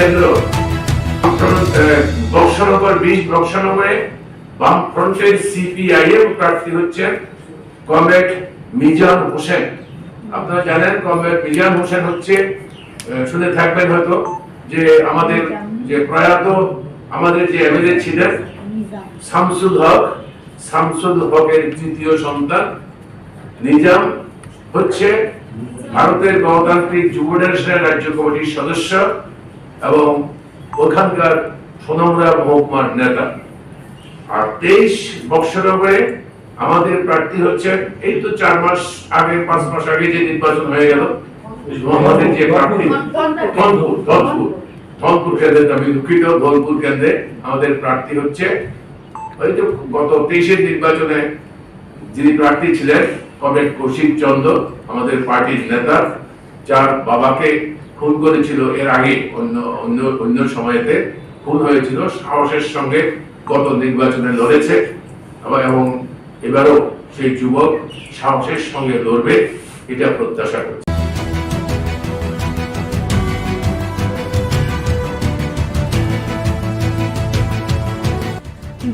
কেন্দ্র বক্সনগর 20 বক্সনগরে বামফ্রন্টের সিপিআইএম প্রার্থী হচ্ছেন কমরেড মিজান হোসেন। আপনারা জানেন কমরেড মিজান হোসেন হচ্ছে, শুনে থাকবেন হয়তো, যে আমাদের যে প্রয়াত আমাদের যে এমএলএ ছিলেন শামসুল হকের তৃতীয় সন্তান। নিজাম হচ্ছে ভারতের গণতান্ত্রিক যুব ফেডারেশনের রাজ্য কমিটির সদস্য এবং ওখানকার সোনামুড়া মহকুমার নেতা। আর 23 বক্সনগরে আমাদের প্রার্থী হচ্ছেন, এই তো 4 মাস আগে 5 মাস আগে যে নির্বাচন হয়ে গেল, আমাদের যে প্রার্থী ধনপুর কেন্দ্রে, আমি দুঃখিত, ধনপুর কেন্দ্রে আমাদের প্রার্থী হচ্ছে, ওই তো গত 23-এর নির্বাচনে যিনি প্রার্থী ছিলেন কমরেড কৌশিক চন্দ্র, আমাদের পার্টির নেতা, যার বাবাকে খুন করেছিল এর আগে অন্য সময়তে খুন হয়েছিল, সাহসের সঙ্গে গত নির্বাচনে লড়েছে এবং এবারও সেই যুবক সাহসের সঙ্গে লড়বে, এটা প্রত্যাশা করছে।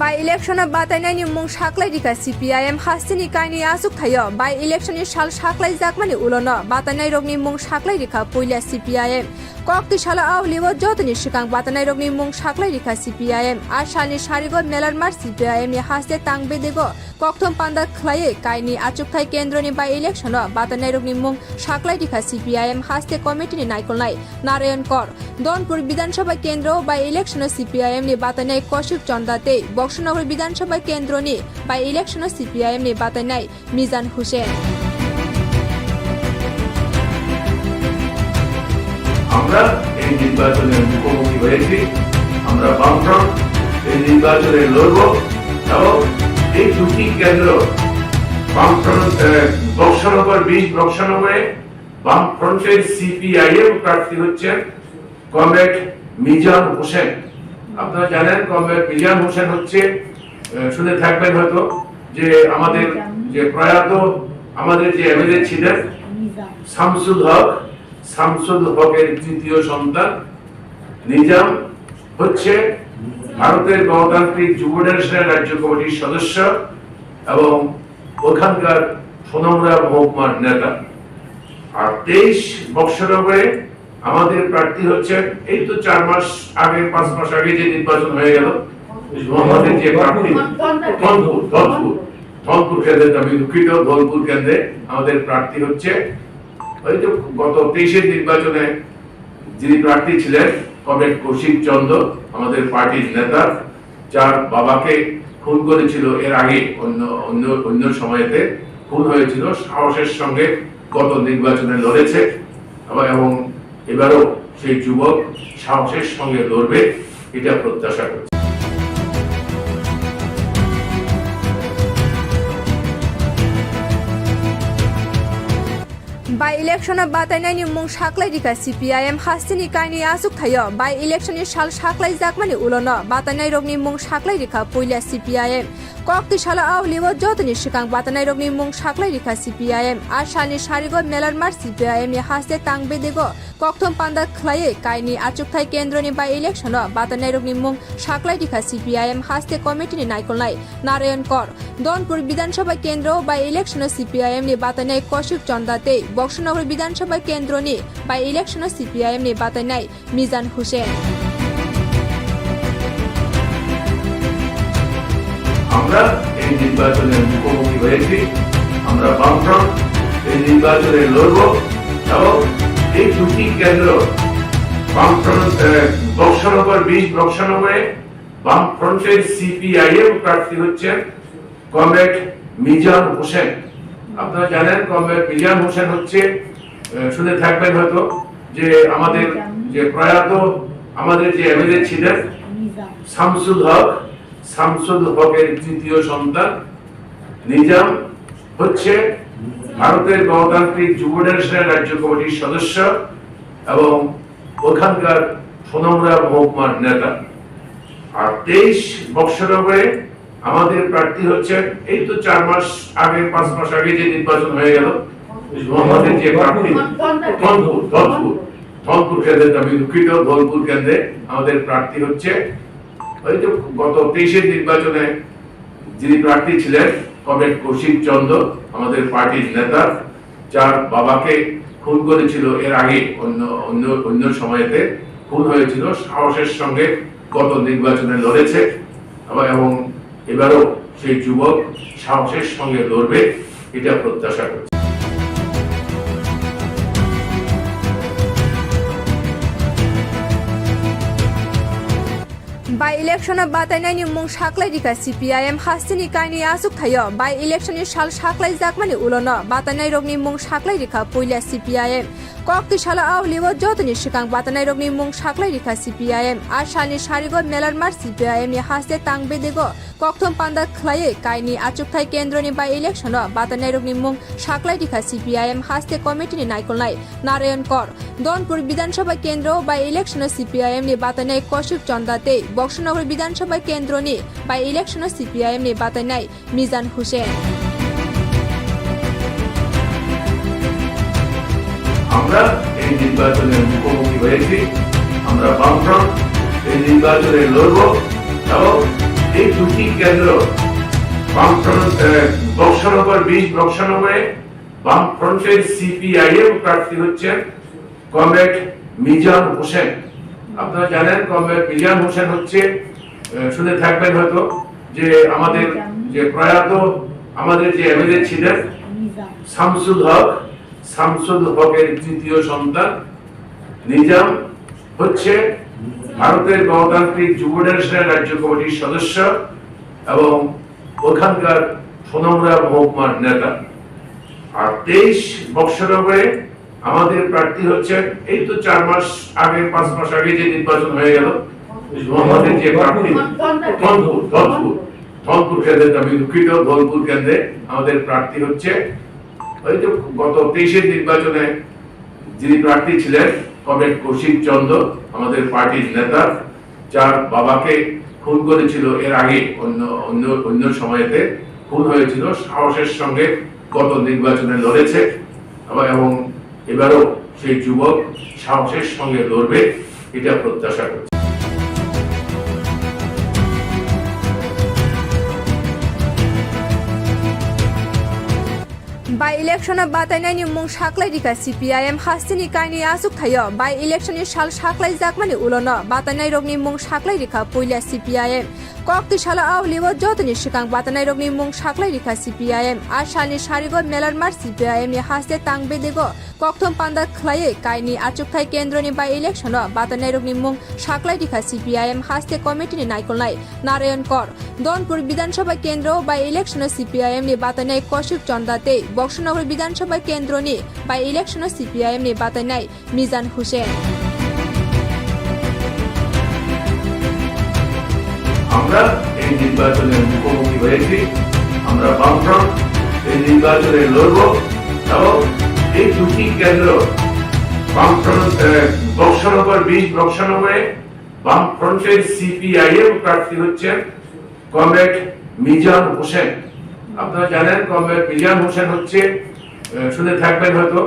By election of bataina ni mwng saklai dika CPIM haste ni kaini achugphang by election ni sal saklai jakmani ulono bataina rokni mwng saklai dika poila CPIM kokti salo awlibo jotoni swkang bataina rokni mwng saklai dika CPIM asani sarigo melar mar CPIM ni haste Tang bedego koktom panda khwlai kaini achugphang kendro ni by election bataina rokni mwng saklai dika CPIM haste committee ni naikolnai narayan kor donpur বিধানসভা কেন্দ্র by election CPIM ni bataina Kaushik চন্দাতে Boxanagar বিধানসভা কেন্দ্র নি by election CPIM ni batainai Mizan Hossain. আমরা এই নির্বাচনে মুখোমুখি হয়েছি, আমরা বামফ্রন্ট এই নির্বাচনে লড়ব এবং এই দুটি কেন্দ্র বামফ্রন্ট বক্সনগর 20 বক্সনগরে বামফ্রন্টের সিপিআইএম প্রার্থী হচ্ছেন কমরেড মিজান হোসেন। আপনারা জানেন কমরেড মিজান হোসেন হচ্ছে, শুনে থাকবেন হয়তো, যে আমাদের যে প্রয়াত আমাদের যে এমএলএ ছিলেন শামসুল হকের তৃতীয় সন্তান। নিজাম হচ্ছে ভারতের গণতান্ত্রিক যুব ফেডারেশনের রাজ্য কমিটির সদস্য এবং ওখানকার সোনামুড়া মহকুমার নেতা। আর 23 বক্সনগরে আমাদের প্রার্থী হচ্ছেন, এই তো 4 মাস আগে 5 মাস আগে যে নির্বাচন হয়ে গেল, আমাদের যে প্রার্থী ধনপুর কেন্দ্রে, আমি দুঃখিত, ধনপুর কেন্দ্রে আমাদের প্রার্থী হচ্ছে, ওই তো গত 23-এর নির্বাচনে যিনি প্রার্থী ছিলেন কমরেড কৌশিক চন্দ্র, আমাদের পার্টির নেতা, যার বাবাকে খুন করেছিল এর আগে অন্য সময়তে খুন হয়েছিল, সাহসের সঙ্গে গত নির্বাচনে লড়েছে এবং এবারও সেই যুবক সাহসের সঙ্গে লড়বে, এটা প্রত্যাশা করছে। By election of bataina ni mwng saklai dika CPIM haste ni kaini achugphang by election ni sal saklai jakmani ulono bataina rokni mwng saklai dika poila CPIM kokti salo awlibo jotoni swkang bataina rokni mwng saklai dika CPIM asani sarigo melar mar CPIM ni haste Tang bedego koktom panda khwlai kaini achugphang kendro ni by election bataina rokni mwng saklai dika CPIM haste committee ni naikolnai narayan kor donpur বিধানসভা কেন্দ্র by election CPIM ni bataina Kaushik চন্দাতে Boxanagar বিধানসভা কেন্দ্র নি by election CPIM ni batainai Mizan Hossain. আমরা এই নির্বাচনে মুখোমুখি হয়েছি, আমরা বামফ্রন্ট এই নির্বাচনে লড়ব এবং এই দুটি কেন্দ্র বামফ্রন্ট বক্সনগর 20 বক্সনগরে বামফ্রন্টের সিপিআইএম প্রার্থী হচ্ছেন কমরেড মিজান হোসেন। আপনারা জানেন কমরেড মিজান হোসেন হচ্ছে, শুনে থাকবেন হয়তো, যে আমাদের যে প্রয়াত আমাদের যে এমএলএ ছিলেন শামসুল হকের তৃতীয় সন্তান। নিজাম হচ্ছে ভারতের গণতান্ত্রিক যুব ফেডারেশনের রাজ্য কমিটির সদস্য এবং ওখানকার সোনামুড়া মহকুমার নেতা। আর 23 বক্সনগরে আমাদের প্রার্থী হচ্ছেন, এই তো 4 মাস আগে 5 মাস আগে যে নির্বাচন হয়ে গেল, আমাদের যে প্রার্থী ধনপুর কেন্দ্রে, আমি দুঃখিত, ধনপুর কেন্দ্রে আমাদের প্রার্থী হচ্ছে ওই যে গত 23-এর নির্বাচনে যিনি প্রার্থী ছিলেন কমরেড কৌশিক চন্দ্র, আমাদের পার্টির নেতা, যার বাবাকে খুন করেছিল এর আগে অন্য সময়েতে খুন হয়েছিল, সাহসের সঙ্গে গত নির্বাচনে লড়েছে এবং এবারও সেই যুবক সাহসের সঙ্গে লড়বে, এটা প্রত্যাশা করছে। By election of bataina ni mwng saklai dika CPIM haste ni kaini achugphang by election ni sal saklai jakmani ulono bataina rokni mwng saklai dika poila CPIM kokti salo liwo jotoni swkang bataina rokni mwng saklai dika CPIM ashani sharigo melar mar CPIM ni haste Tang bedego KOK-KHORAng khwlai kaini achugphang kendro ni by election bataina rokni mwng saklai dika CPIM haste committee ni naikolnai narayan kor donpur বিধানসভা কেন্দ্র by election CPIM ni bataina Kaushik চন্দাতে Boxanagar বিধানসভা কেন্দ্র নি by election CPIM ni batainai Mizan Hossain. আমরা এই নির্বাচনের মুখোমুখি হয়েছি, আমরা বামফ্রন্ট এই নির্বাচনে লড়ব এবং এই দুটি কেন্দ্র বামফ্রন্ট বক্সনগর 20 বক্সনগরে বামফ্রন্টের CPIM প্রার্থী হচ্ছেন কমরেড মিজান হোসেন। আপনারা জানেন কমরেড মিজান হোসেন হচ্ছে, শুনে থাকবেন হয়তো, যে আমাদের যে প্রয়াত আমাদের যে এমএলএ ছিলেন শামসুল হকের তৃতীয় সন্তান। নিজাম হচ্ছে ভারতের গণতান্ত্রিক যুব ফেডারেশনের রাজ্য কমিটির সদস্য এবং ওখানকার সোনামুড়া মহকুমার নেতা। আর 23 বক্সনগরে আমাদের প্রার্থী হচ্ছেন, এই তো 4 মাস আগে 5 মাস আগে যে নির্বাচন হয়ে গেল, আমাদের যে প্রার্থী ধনপুর কেন্দ্রে, আমি দুঃখিত, ধনপুর কেন্দ্রে আমাদের প্রার্থী হচ্ছে ওই যে গত 23-এর নির্বাচনে যিনি প্রার্থী ছিলেন কমরেড কৌশিক চন্দ্র, আমাদের পার্টির নেতা, যার বাবাকে খুন করেছিল এর আগে অন্য সময়েতে খুন হয়েছিল, সাহসের সঙ্গে গত নির্বাচনে লড়েছে এবং এবারও সেই যুবক সাহসের সঙ্গে লড়বে, এটা প্রত্যাশা করছে। By election of bataina ni mwng saklai dika CPIM haste ni kaini achugphang by election ni sal saklai jakmani ulono bataina rokni mwng saklai dika poila CPIM kokti salo liwo jotoni swkang bataina rokni mwng saklai dika CPIM ashani sharigo melar mar CPIM ni haste Tang bedego KOK-KHORAng khwlai kaini achugphang kendro ni by election bataina rokni mwng saklai dika CPIM haste committee ni naikolnai narayan kor donpur বিধানসভা কেন্দ্র by election CPIM ni bataina Kaushik চন্দাতে Boxanagar বিধানসভা কেন্দ্র নি by election CPIM ni batainai Mizan Hossain. আমরা এই নির্বাচনের মুখোমুখি হয়েছি, আমরা বামফ্রন্ট এই নির্বাচনে লড়ব এবং এই দুটি কেন্দ্র বামফ্রন্ট বক্সনগর 20 বক্সনগরে বামফ্রন্টের CPIM প্রার্থী হচ্ছেন কমরেড মিজান হোসেন। আপনারা জানেন কমরেড মিজান হোসেন হচ্ছে, শুনে থাকবেন হয়তো,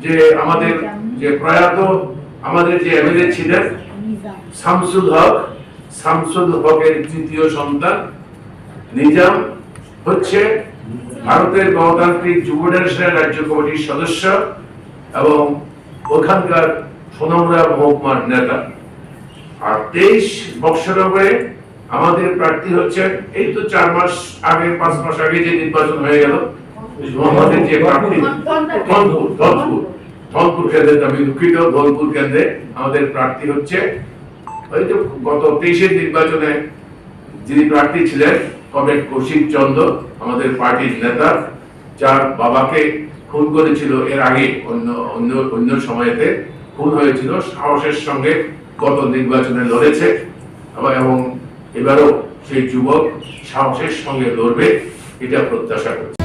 যে আমাদের যে প্রয়াত আমাদের যে এমএলএ ছিলেন শামসুল হকের তৃতীয় সন্তান। নিজাম হচ্ছে ভারতের গণতান্ত্রিক যুব ফেডারেশনের রাজ্য কমিটির সদস্য এবং ওখানকার সোনামুড়া মহকুমার নেতা। আর 23 বক্সনগরে আমাদের প্রার্থী হচ্ছেন, এই তো 4 মাস আগে 5 মাস আগে যে নির্বাচন হয়ে গেল, আমাদের যে প্রার্থী ধনপুর কেন্দ্রে, আমি দুঃখিত, ধনপুর কেন্দ্রে আমাদের প্রার্থী হচ্ছে ওই যে গত 23-এর নির্বাচনে যিনি প্রার্থী ছিলেন কমরেড কৌশিক চন্দ্র, আমাদের পার্টির নেতা, যার বাবাকে খুন করেছিল এর আগে অন্য সময়েতে খুন হয়েছিল, সাহসের সঙ্গে গত নির্বাচনে লড়েছে এবং এবারও সেই যুবক সাহসের সঙ্গে লড়বে, এটা প্রত্যাশা করছে।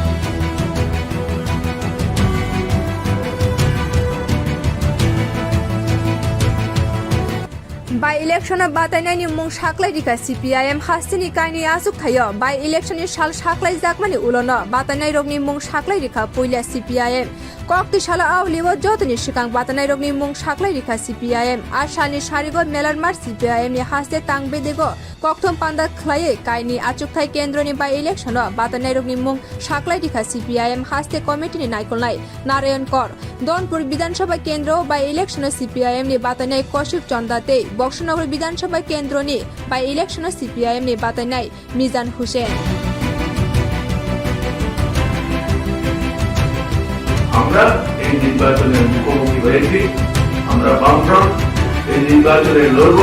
By election of bataina ni mwng saklai dika CPIM haste ni kaini achugphang by election ni sal saklai jakmani ulono bataina rokni mwng saklai dika poila CPIM kokti salo au liwo jotoni swkang batanai rokni mung saklai rikha CPIM asani sarigo melar mar CPIM ni haste Tang bedego kokthom panda khwlai kaini achugphang kendroni by election batanai rokni mung saklai rikha CPIM haste committee ni naikolnai narayan kor donpur বিধানসভা কেন্দ্র by election CPIM ni batanai koshik chondate Boxanagar বিধানসভা কেন্দ্র ni by election CPIM ni batanai Mizan Hossain আমরা এই নির্বাচনের মুখোমুখি হয়েছি আমরা বামফ্রন্ট এই নির্বাচনে লড়ব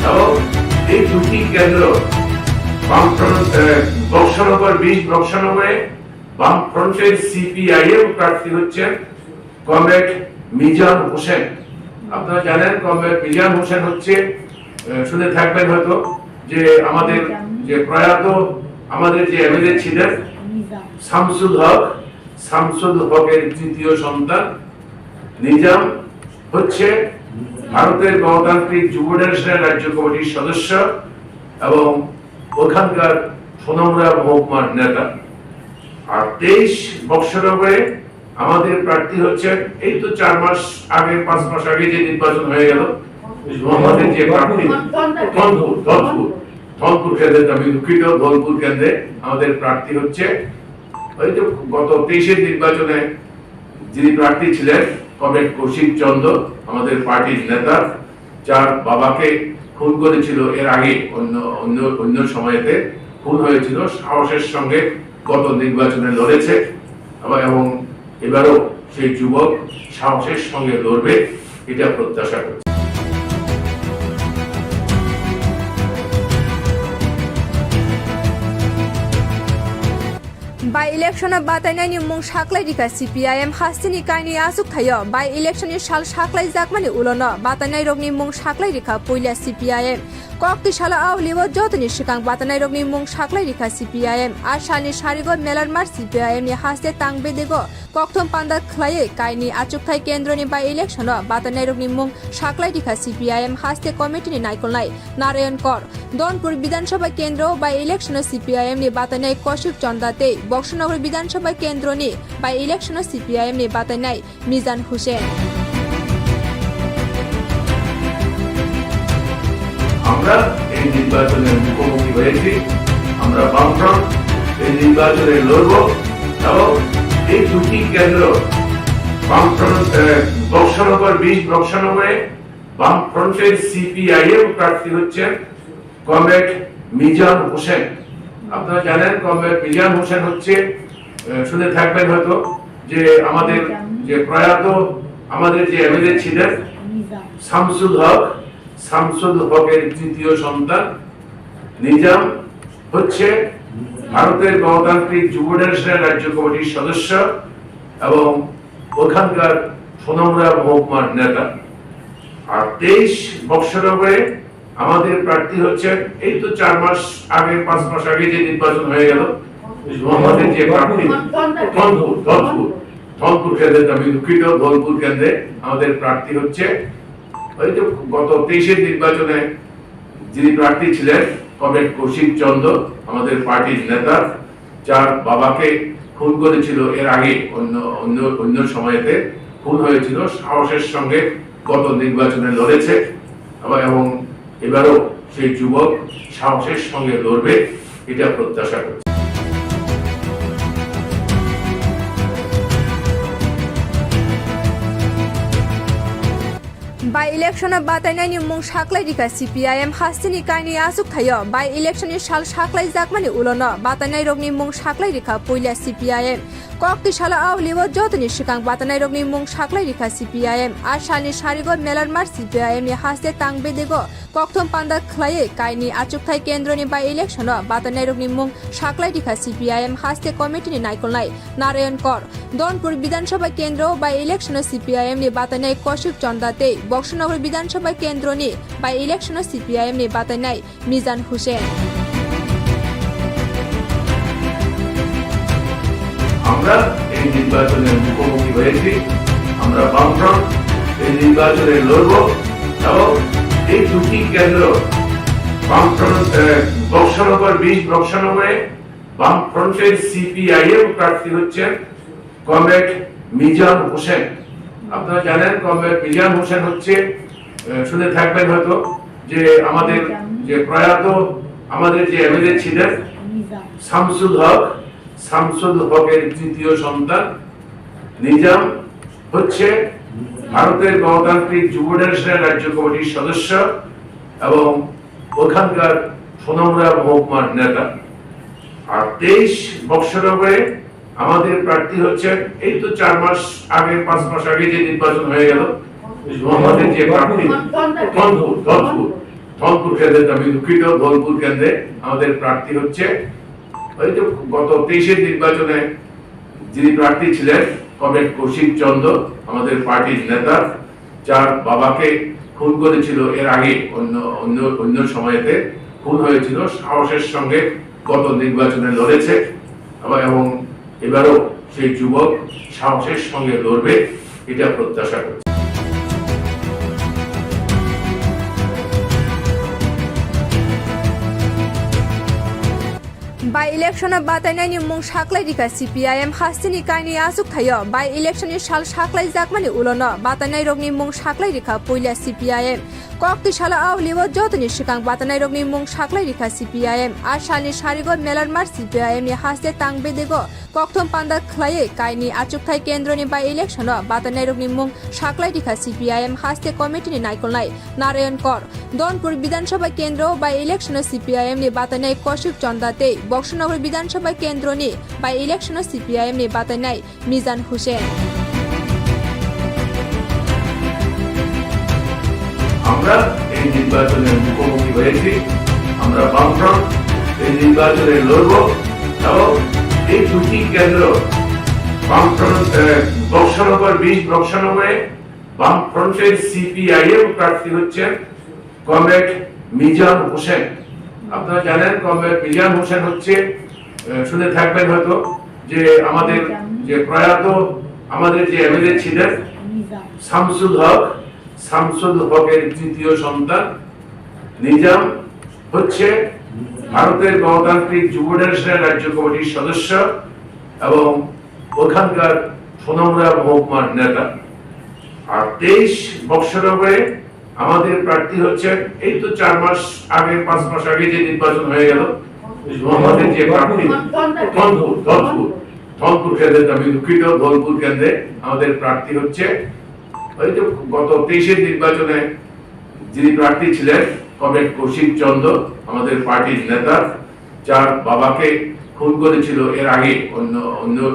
এবং এই দুটি কেন্দ্র বামফ্রন্ট বক্সনগর 20 বক্সনগরে বামফ্রন্টের CPIM প্রার্থী হচ্ছেন কমরেড মিজান হোসেন। আপনারা জানেন কমরেড মিজান হোসেন হচ্ছে শুনে থাকবেন হয়তো যে আমাদের যে প্রয়াত আমাদের যে এমএলএ ছিলেন শামসুল হকের তৃতীয় সন্তান। নিজাম হচ্ছে ভারতের গণতান্ত্রিক যুব ফেডারেশনের রাজ্য কমিটির সদস্য এবং ওখানকার সোনামুড়া মহকুমার নেতা। আর 23 বক্সনগরে আমাদের প্রার্থী হচ্ছেন এই তো 4 মাস আগে 5 মাস আগে যে নির্বাচন হয়ে গেল আমাদের যে প্রার্থী ধনপুর কেন্দ্রে আমি দুঃখিত ধনপুর কেন্দ্রে আমাদের প্রার্থী হচ্ছে ওই তো গত 23 নির্বাচনে যিনি প্রার্থী ছিলেন কমরেড কৌশিক চন্দ্র আমাদের পার্টির নেতা যার বাবাকে খুন করেছিল এর আগে অন্য সময়েতে খুন হয়েছিল সাহসের সঙ্গে গত নির্বাচনে লড়েছে এবং এবারও সেই যুবক সাহসের সঙ্গে লড়বে এটা প্রত্যাশা করছি। by election bataina ni mung saklai rikha CPIM haste ni kaini achugphang by election ni sal saklai jakmani ulono batainai rokni mung saklai rikha poila CPIM kokti salo au liwo jotoni swkang batanai rokni mung saklai rikha CPIM asani sarigo melar mar CPIM ni haste Tang bedego kokthom panda khwlai kaini achugphang kendroni by election batanai rokni mung saklai rikha CPIM haste committee ni naikolnai narayan kor donpur বিধানসভা কেন্দ্র by election CPIM ni batanai koshik chondate Boxanagar বিধানসভা কেন্দ্র ni by election CPIM ni batanai Mizan Hossain আমরা এই নির্বাচনের মুখোমুখি হয়েছি আমরা বামফ্রন্ট এই নির্বাচনে লড়ব এবং এই দুটি কেন্দ্র বামফ্রন্ট বক্সনগর 20 বক্সনগরে বামফ্রন্টের CPIM প্রার্থী হচ্ছেন কমরেড মিজান হোসেন। আপনারা জানেন কমরেড মিজান হোসেন হচ্ছে শুনে থাকবেন হয়তো যে আমাদের যে প্রয়াত আমাদের যে এমএলএ ছিলেন শামসুল হকের তৃতীয় সন্তান। নিজাম হচ্ছে ভারতের গণতান্ত্রিক যুব ফেডারেশনের রাজ্য কমিটির সদস্য এবং ওখানকার সোনামুড়া মহকুমার নেতা। আর 23 বক্সনগরে আমাদের প্রার্থী হচ্ছেন এই তো 4 মাস আগে 5 মাস আগে যে নির্বাচন হয়ে গেল আমাদের যে প্রার্থী ধনপুর কেন্দ্রে আমি দুঃখিত ধনপুর কেন্দ্রে আমাদের প্রার্থী হচ্ছে ওই তো গত 23 নির্বাচনে যিনি প্রার্থী ছিলেন কমরেড কৌশিক চন্দ্র আমাদের পার্টির নেতা যার বাবাকে খুন করেছিল এর আগে অন্য সময়েতে খুন হয়েছিল সাহসের সঙ্গে গত নির্বাচনে লড়েছে এবং এবারও সেই যুবক সাহসের সঙ্গে লড়বে এটা প্রত্যাশা করছি। by election bataina ni mung saklai rikha CPIM haste ni kaini achugphang by election ni sal saklai jakmani ulono batainai rokni mung saklai rikha poila CPIM kokti salo au liwo jotoni swkang batanai rokni mung saklai rikha CPIM asani sarigo melar mar CPIM ni haste Tang bedego kokthom panda khwlai kaini achugphang kendroni by election batanai rokni mung saklai rikha CPIM haste committee ni naikolnai narayan kor donpur বিধানসভা কেন্দ্র by election CPIM ni batanai koshik chondate Boxanagar বিধানসভা কেন্দ্র ni by election CPIM ni batanai Mizan Hossain আমরা এই নির্বাচনের মুখোমুখি হয়েছি আমরা বামফ্রন্ট এই নির্বাচনে লড়ব এবং এই দুটি কেন্দ্র বামফ্রন্ট বক্সনগর 20 বক্সনগরে বামফ্রন্টের CPIM প্রার্থী হচ্ছেন কমরেড মিজান হোসেন। আপনারা জানেন কমরেড মিজান হোসেন হচ্ছে, শুনে থাকবেন হয়তো, যে আমাদের যে প্রয়াত আমাদের যে এমএলএ ছিলেন শামসুল হকের তৃতীয় সন্তান। নিজাম হচ্ছে ভারতের গণতান্ত্রিক যুব ফেডারেশনের রাজ্য কমিটির সদস্য এবং ওখানকার সোনামুড়া মহকুমার নেতা। আর 23 বৎসরে আমাদের প্রার্থী হচ্ছে, এই তো 4 মাস আগে 5 মাস আগে যে নির্বাচন হয়ে গেল, আমাদের যে প্রার্থী ধনপুর কেন্দ্রে, আমি দুঃখিত, ধনপুর কেন্দ্রে আমাদের প্রার্থী হচ্ছে, ওই তো গত 23-এর নির্বাচনে যিনি প্রার্থী ছিলেন কমরেড কৌশিক চন্দ্র, আমাদের পার্টির নেতা, যার বাবাকে খুন করেছিল এর আগে অন্য সময়েতে খুন হয়েছিল, সাহসের সঙ্গে গত নির্বাচনে লড়েছে এবং এবারও সেই যুবক সাহসের সঙ্গে লড়বে, এটা প্রত্যাশা করছে। By election of bataina ni mwng saklai dika CPIM haste ni kaini achugphang by election ni sal saklai jakmani ulono bataina rokni mwng saklai dika poila CPIM kokti salo libo jotoni swkang bataina rokni mwng saklai dika CPIM asani sarigo melar mar CPIM ni haste Tang bedego kokthom panda khwlai kaini achugphang kendro ni by election bataina rokni mwng saklai dika CPIM haste committee ni naikolnai narayan kor donpur বিধানসভা কেন্দ্র by election CPIM ni bataina Kaushik চন্দাতে Boxanagar বিধানসভা কেন্দ্র নি by election CPIM ni bataina Mizan Hossain. আমরা এই নির্বাচনে মুখোমুখি হয়েছি, আমরা বামফ্রন্ট এই নির্বাচনে লড়ব এবং এই দুটি কেন্দ্র বামফ্রন্ট বক্সনগর 20 বক্সনগরে বামফ্রন্টের CPIM প্রার্থী হচ্ছেন কমরেড মিজান হোসেন। আপনারা জানেন কমরেড মিজান হোসেন হচ্ছে, শুনে থাকবেন হয়তো, যে আমাদের যে প্রয়াত আমাদের যে এমএলএ ছিলেন শামসুল হকের তৃতীয় সন্তান। নিজাম হচ্ছে ভারতের গণতান্ত্রিক যুব ফেডারেশনের রাজ্য কমিটির সদস্য এবং ওখানকার সোনামুড়া মহকুমার নেতা। আর 23 বৎসরে আমাদের প্রার্থী হচ্ছে, এই তো 4 মাস আগে 5 মাস আগে যে নির্বাচন হয়ে গেল, আমাদের যে প্রার্থী ধনপুর কেন্দ্রে, আমি দুঃখিত, ধনপুর কেন্দ্রে আমাদের প্রার্থী হচ্ছে, ওই তো গত 23-এর নির্বাচনে যিনি প্রার্থী ছিলেন কমরেড কৌশিক চন্দ্র, আমাদের পার্টির নেতা, যার বাবাকে খুন করেছিল এর আগে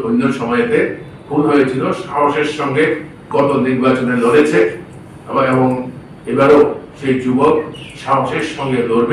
অন্য সময়েতে খুন হয়েছিল, সাহসের সঙ্গে গত নির্বাচনে লড়েছে এবং এবারও সেই যুবক সাহসের সঙ্গে লড়বে।